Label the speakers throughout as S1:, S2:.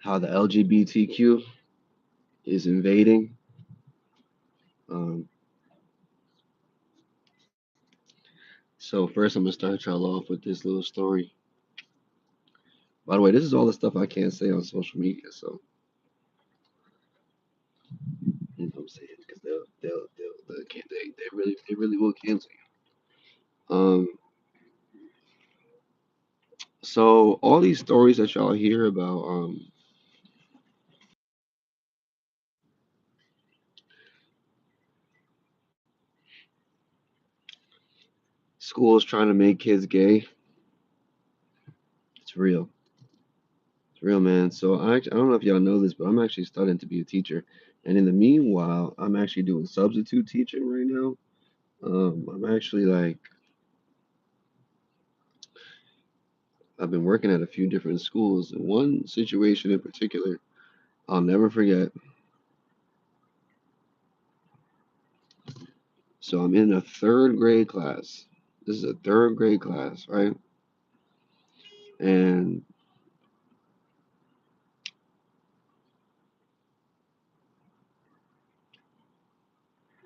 S1: how the LGBTQ is invading. Um, so first, I'm gonna start y'all off with this little story. By the way, this is all the stuff I can't say on social media, so you know what I'm saying because they can't they really will cancel you. So all these stories that y'all hear about schools trying to make kids gay, it's real. It's real, man. So I don't know if y'all know this, but I'm actually studying to be a teacher, and in the meanwhile, I'm actually doing substitute teaching right now. I'm actually like I've been working at a few different schools. And one situation in particular, I'll never forget. So I'm in a third grade class. This is a third grade class, right? And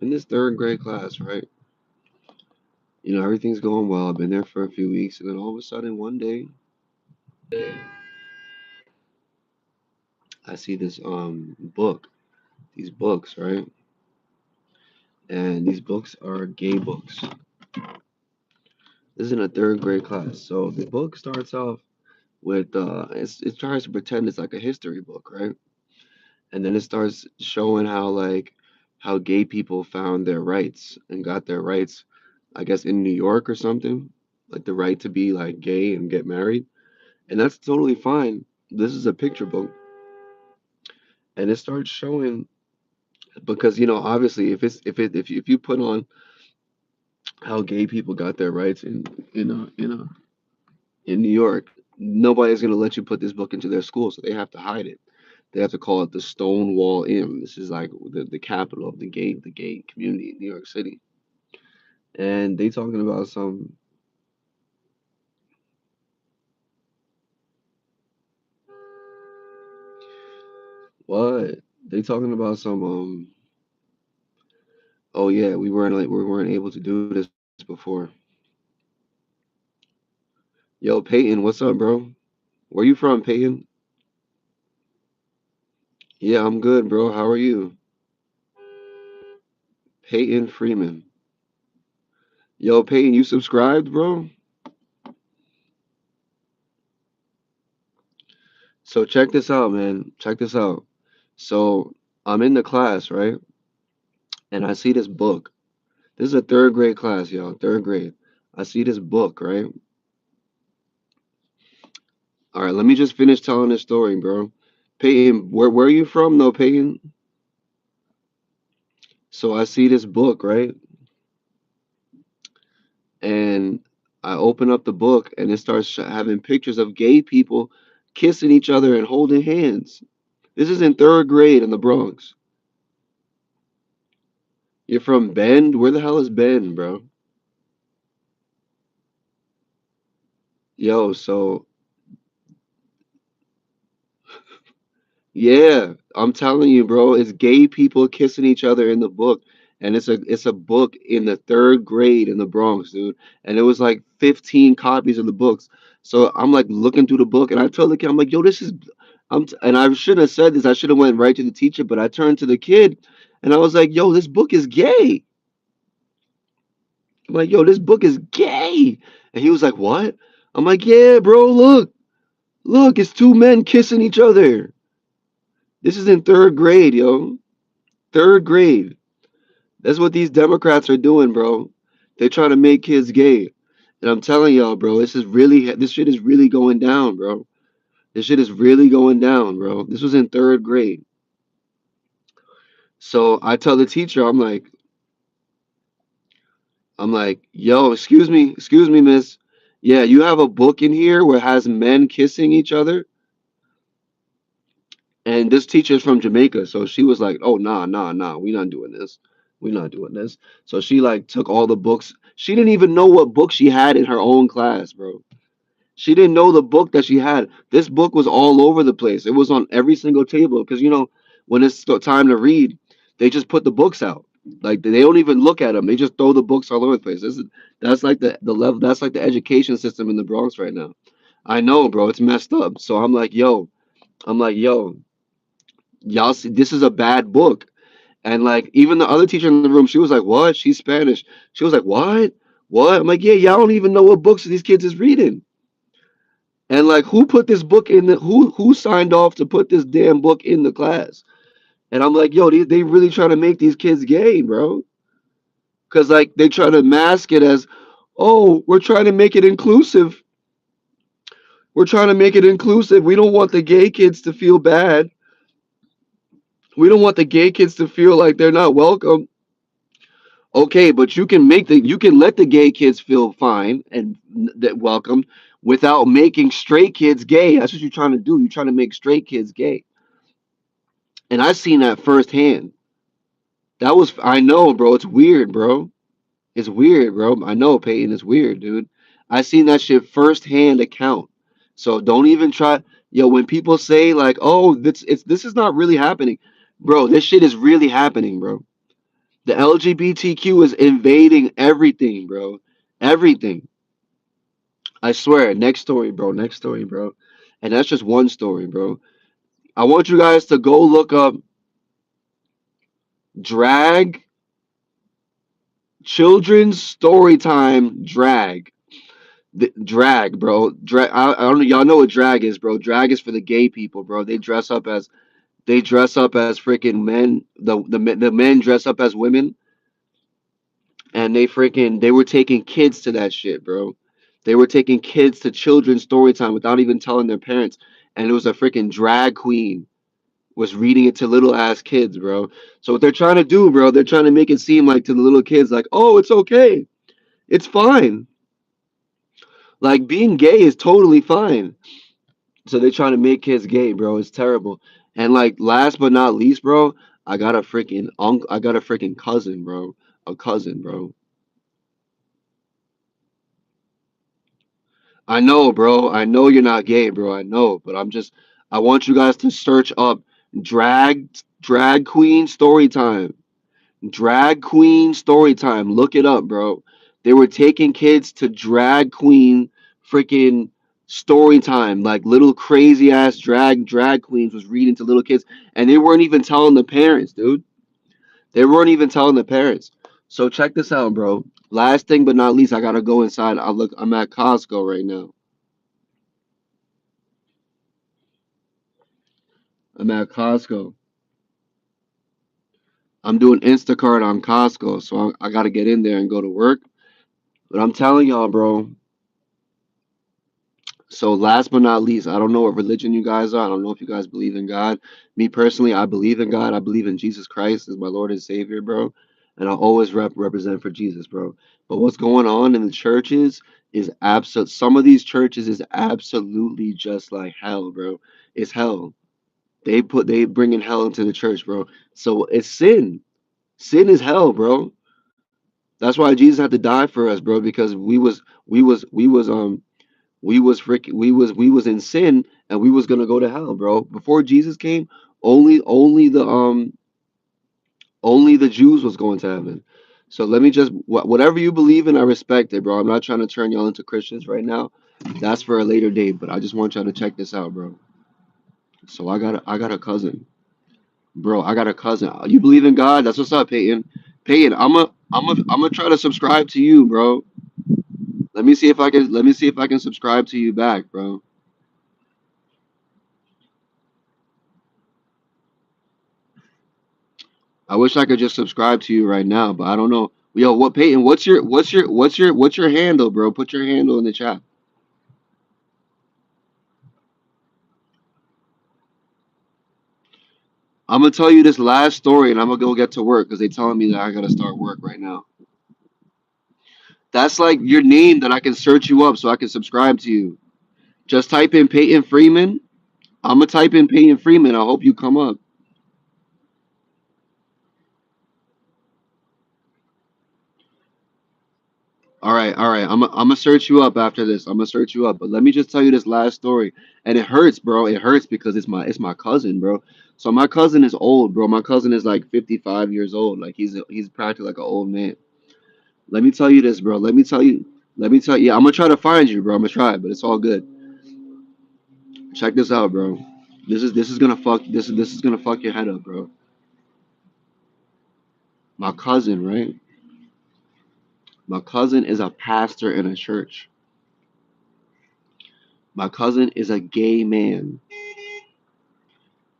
S1: in this third grade class, right? You know, everything's going well. I've been there for a few weeks, and then all of a sudden, one day, I see this book, these books, right? And these books are gay books. This is in a third grade class. So the book starts off with it tries to pretend it's like a history book, right? And then it starts showing how how gay people found their rights and got their rights, I guess in New York or something, like the right to be like gay and get married. And that's totally fine. This is a picture book, and it starts showing because you know obviously if you put on how gay people got their rights in New York, nobody's gonna let you put this book into their school, so they have to hide it. They have to call it the Stonewall Inn. This is like the capital of the gay community in New York City. And they talking about some what? They talking about some oh yeah, we weren't able to do this before. Yo, Peyton, what's up, bro? Where you from, Peyton? Yeah, I'm good, bro. How are you? Peyton Freeman. Yo, Peyton, you subscribed, bro? So check this out, man. Check this out. So I'm in the class, right? And I see this book. This is a third grade class, y'all. Third grade. I see this book, right? All right, let me just finish telling this story, bro. Peyton, where are you from, though, Peyton? So I see this book, right? And I open up the book, and it starts having pictures of gay people kissing each other and holding hands. This is in third grade in the Bronx. You're from Bend? Where the hell is Bend, bro? Yo, so yeah, I'm telling you, bro, it's gay people kissing each other in the book. And it's a book in the third grade in the Bronx, dude. And it was like 15 copies of the books. So I'm like looking through the book and I told the kid, I'm like, yo, this is and I shouldn't have said this. I should have went right to the teacher, but I turned to the kid and I was like, yo, this book is gay. I'm like, yo, this book is gay. And he was like, what? I'm like, yeah, bro, look, it's two men kissing each other. This is in third grade, yo. Third grade. That's what these Democrats are doing, bro. They're trying to make kids gay. And I'm telling y'all, bro, this shit is really going down, bro. This shit is really going down, bro. This was in third grade. So I tell the teacher, I'm like, yo, excuse me, miss. Yeah, you have a book in here where it has men kissing each other. And this teacher's from Jamaica, so she was like, "Oh, nah, we not doing this. We not doing this." So she like took all the books. She didn't even know what book she had in her own class, bro. She didn't know the book that she had. This book was all over the place. It was on every single table because when it's time to read, they just put the books out. Like they don't even look at them. They just throw the books all over the place. That's like the level. That's like the education system in the Bronx right now. I know, bro. It's messed up. So I'm like, yo, y'all see, this is a bad book. And like even the other teacher in the room, she was like, "What? She's Spanish." She was like, "What? What?" I'm like, "Yeah, y'all don't even know what books these kids is reading." And like, who put this book in the who signed off to put this damn book in the class? And I'm like, yo, they really trying to make these kids gay, bro. Cause like they try to mask it as, oh, we're trying to make it inclusive. We're trying to make it inclusive. We don't want the gay kids to feel bad. We don't want the gay kids to feel like they're not welcome. Okay, but you can let the gay kids feel fine and that welcome without making straight kids gay. That's what you're trying to do. You're trying to make straight kids gay. And I seen that firsthand. I know, bro. It's weird, bro. It's weird, bro. I know, Peyton. It's weird, dude. I seen that shit firsthand account. So don't even try. Yo, when people say like, "Oh, this is not really happening," bro. This shit is really happening, bro. The LGBTQ is invading everything, bro. Everything. I swear. Next story, bro. Next story, bro. And that's just one story, bro. I want you guys to go look up drag children's story time drag. The drag, bro. Drag. I don't know. Y'all know what drag is, bro. Drag is for the gay people, bro. They dress up as freaking men. The men dress up as women, and they were taking kids to that shit, bro. They were taking kids to children's story time without even telling their parents, and it was a freaking drag queen was reading it to little ass kids, bro. So what they're trying to do, bro, they're trying to make it seem like to the little kids, like, oh, it's okay, it's fine. Like being gay is totally fine. So they're trying to make kids gay, bro. It's terrible. And like last but not least, bro, I got a freaking cousin, bro. A cousin, bro. I know, bro. I know you're not gay, bro. I know, but I want you guys to search up drag queen story time. Drag queen story time. Look it up, bro. They were taking kids to drag queen freaking story time. Like little crazy ass drag queens was reading to little kids, and they weren't even telling the parents, dude. They weren't even telling the parents. So check this out, bro. Last thing but not least, I gotta go inside. I'm at Costco right now. I'm at Costco. I'm doing Instacart on Costco, so I gotta get in there and go to work. But I'm telling y'all, bro. So last but not least, I don't know what religion you guys are. I don't know if you guys believe in God. Me personally, I believe in God. I believe in Jesus Christ as my Lord and Savior, bro. And I'll always represent for Jesus, bro. But what's going on in the churches is absolute. Some of these churches is absolutely just like hell, bro. It's hell. They bringing hell into the church, bro. So it's sin. Sin is hell, bro. That's why Jesus had to die for us, bro. Because we was in sin and we was gonna go to hell, bro. Before Jesus came, only the Jews was going to heaven. So let me just whatever you believe in, I respect it, bro. I'm not trying to turn y'all into Christians right now. That's for a later date, but I just want y'all to check this out, bro. So I got a cousin, bro. I got a cousin. You believe in God? That's what's up, Peyton. Peyton, I'm gonna try to subscribe to you, bro. Let me see if I can subscribe to you back, bro. I wish I could just subscribe to you right now, but I don't know. Yo, what Peyton? What's your handle, bro? Put your handle in the chat. I'm gonna tell you this last story, and I'm gonna go get to work because they telling me that I gotta start work right now. That's like your name that I can search you up so I can subscribe to you. Just type in Peyton Freeman. I'm gonna type in Peyton Freeman. I hope you come up. All right. I'm gonna search you up after this. I'm gonna search you up. But let me just tell you this last story, and it hurts, bro. It hurts because it's my cousin, bro. So my cousin is old, bro. My cousin is like 55 years old. Like he's practically like an old man. Let me tell you this, bro. Let me tell you. Let me tell you. Yeah, I'm gonna try to find you, bro. I'm gonna try, but it's all good. Check this out, bro. This is gonna fuck this is gonna fuck your head up, bro. My cousin, right? My cousin is a pastor in a church. My cousin is a gay man.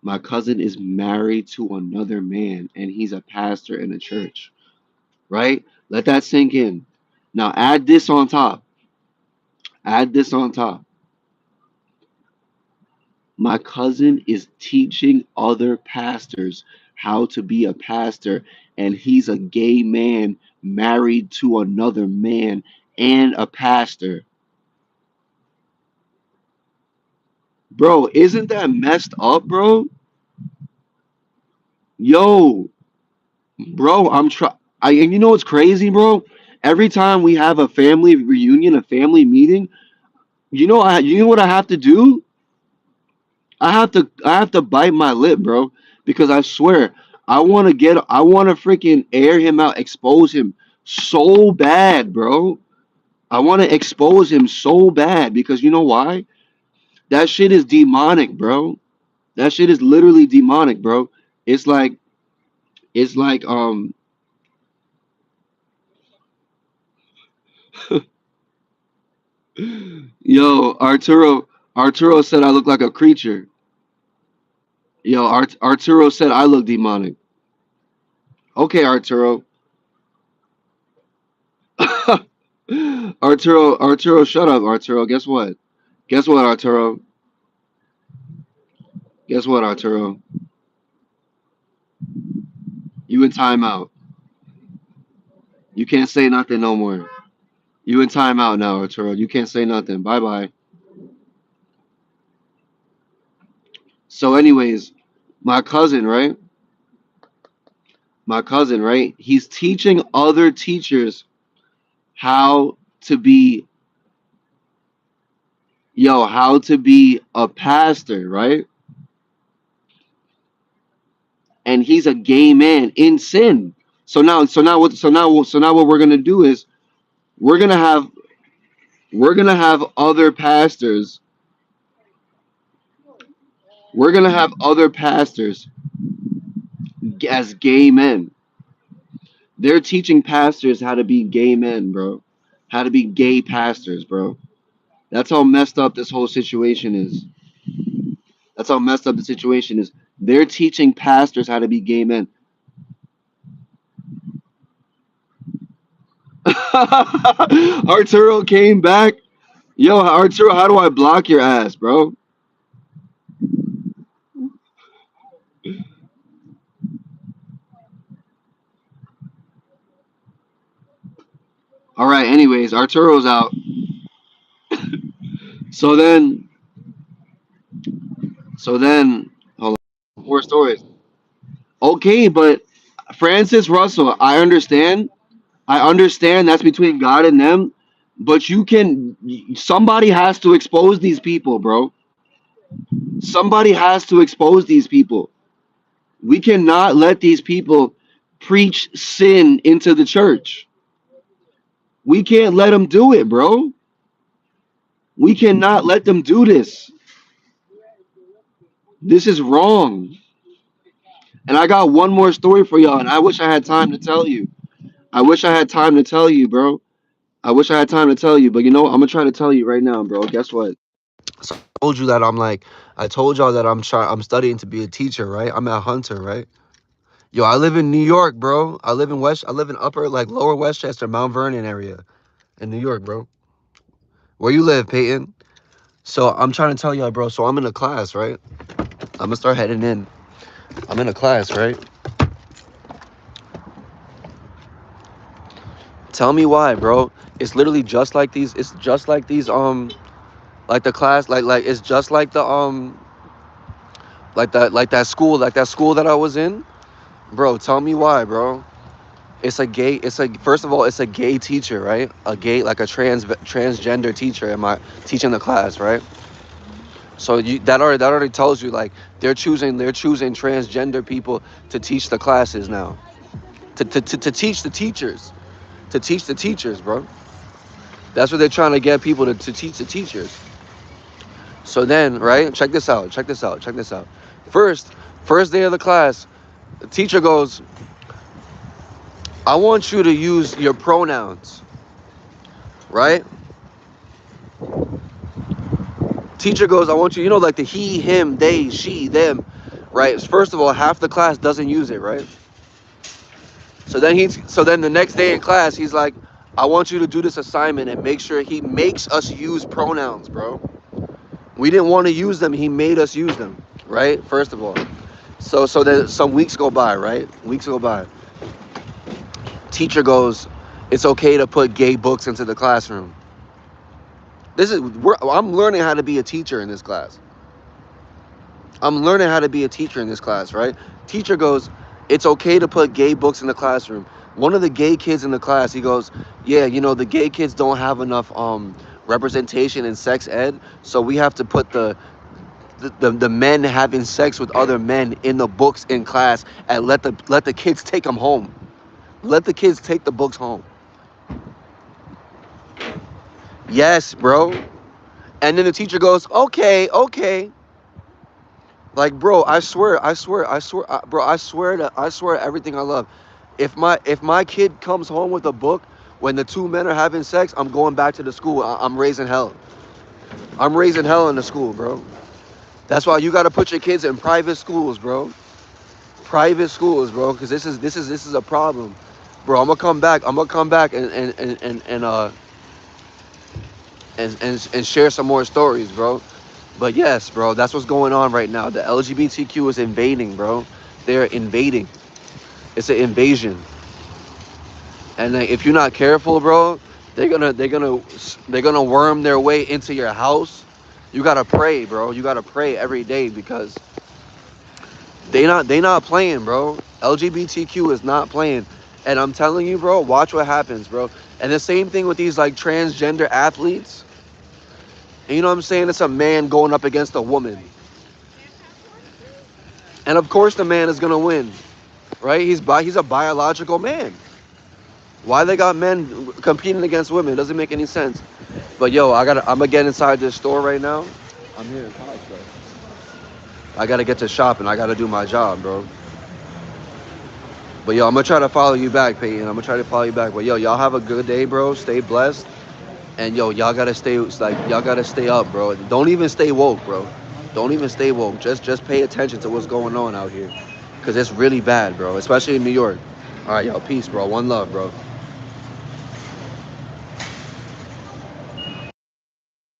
S1: My cousin is married to another man and he's a pastor in a church, right? Let that sink in. Now add this on top. Add this on top. My cousin is teaching other pastors how to be a pastor, and he's a gay man married to another man and a pastor. Bro, isn't that messed up, bro? Yo, bro, and you know what's crazy, bro? Every time we have a family reunion, a family meeting, you know what I have to do? I have to bite my lip, bro, because I swear I want to freaking air him out, expose him so bad, bro. I want to expose him so bad because you know why? That shit is demonic, bro. That shit is literally demonic, bro. It's like it's like yo, Arturo said I look like a creature. Yo, Arturo said I look demonic. Okay, Arturo. Arturo, shut up, Arturo. Guess what? Guess what, Arturo? Guess what, Arturo? You in timeout. You can't say nothing no more. You in timeout now, Arturo. You can't say nothing. Bye bye. So, anyways, my cousin, right? My cousin, right? He's teaching other teachers how to be, how to be a pastor, right? And he's a gay man in sin. So now what we're gonna do is we're gonna have we're gonna have other pastors. We're gonna have other pastors as gay men. They're teaching pastors how to be gay men, bro. How to be gay pastors, bro. That's how messed up this whole situation is. That's how messed up the situation is. They're teaching pastors how to be gay men. Arturo came back. Yo, Arturo, how do I block your ass, bro? All right. Anyways, Arturo's out. So then, hold on. More stories. Okay, but Francis Russell, I understand that's between God and them, but somebody has to expose these people, bro. Somebody has to expose these people. We cannot let these people preach sin into the church. We can't let them do it, bro. We cannot let them do this. This is wrong. And I got one more story for y'all, and I wish I had time to tell you. I wish I had time to tell you, bro. I wish I had time to tell you, but you know, I'm gonna try to tell you right now, bro. Guess what? So I told y'all that I'm studying to be a teacher, right? I'm at Hunter, right? Yo, I live in New York, bro. I live in upper, like lower Westchester, Mount Vernon area in New York, bro. Where you live, Peyton? So I'm trying to tell y'all, bro. So I'm in a class, right? I'm gonna start heading in. I'm in a class, right? Tell me why, bro. It's literally just like these. It's just like these. Like the class, like it's just like the like that school that I was in, bro. Tell me why, bro. It's a gay. It's a first of all, it's a gay teacher, right? A gay, like a transgender teacher. Am I teaching the class, right? So that already tells you like they're choosing transgender people to teach the classes now. To teach the teachers. To teach the teachers, bro. That's what they're trying to get people to teach the teachers. So then, right? Check this out. Check this out. Check this out. First, first day of the class, the teacher goes, "I want you to use your pronouns." Right? Teacher goes, "I want you, like the he, him, they, she, them." Right? First of all, half the class doesn't use it, right? So then the next day in class, he's like, "I want you to do this assignment and make sure," he makes us use pronouns, bro. We didn't want to use them. He made us use them, right? First of all. So then some weeks go by, right? Weeks go by. Teacher goes, "It's okay to put gay books into the classroom." I'm learning how to be a teacher in this class. I'm learning how to be a teacher in this class, right? Teacher goes, "It's okay to put gay books in the classroom." One of the gay kids in the class, he goes, "Yeah, the gay kids don't have enough representation in sex ed, so we have to put the men having sex with other men in the books in class, and let the kids take them home. Let the kids take the books home." Yes, bro. And then the teacher goes, "Okay, okay." Like, bro, bro, I swear everything I love. If my kid comes home with a book when the two men are having sex, I'm going back to the school. I'm raising hell. I'm raising hell in the school, bro. That's why you got to put your kids in private schools, bro. Private schools, bro, because this is a problem, bro. I'm gonna come back. I'm gonna come back and share some more stories, bro. But yes, bro, that's what's going on right now. The LGBTQ is invading, bro. They're invading. It's an invasion. And like, if you're not careful, bro, they're gonna worm their way into your house. You gotta pray, bro. You gotta pray every day because they not playing, bro. LGBTQ is not playing. And I'm telling you, bro, watch what happens, bro. And the same thing with these like transgender athletes. And you know what I'm saying? It's a man going up against a woman. And of course the man is gonna win, right? He's a biological man. Why they got men competing against women? It doesn't make any sense. But yo, I'm gonna get inside this store right now. I'm here in college, bro. I gotta get to shopping. I gotta do my job, bro. But yo, I'm gonna try to follow you back, Peyton. I'm gonna try to follow you back. But yo, y'all have a good day, bro. Stay blessed. And yo, y'all gotta stay up, bro. Don't even stay woke, bro. Don't even stay woke. Just pay attention to what's going on out here. Cause it's really bad, bro. Especially in New York. All right, yo, peace, bro. One love, bro.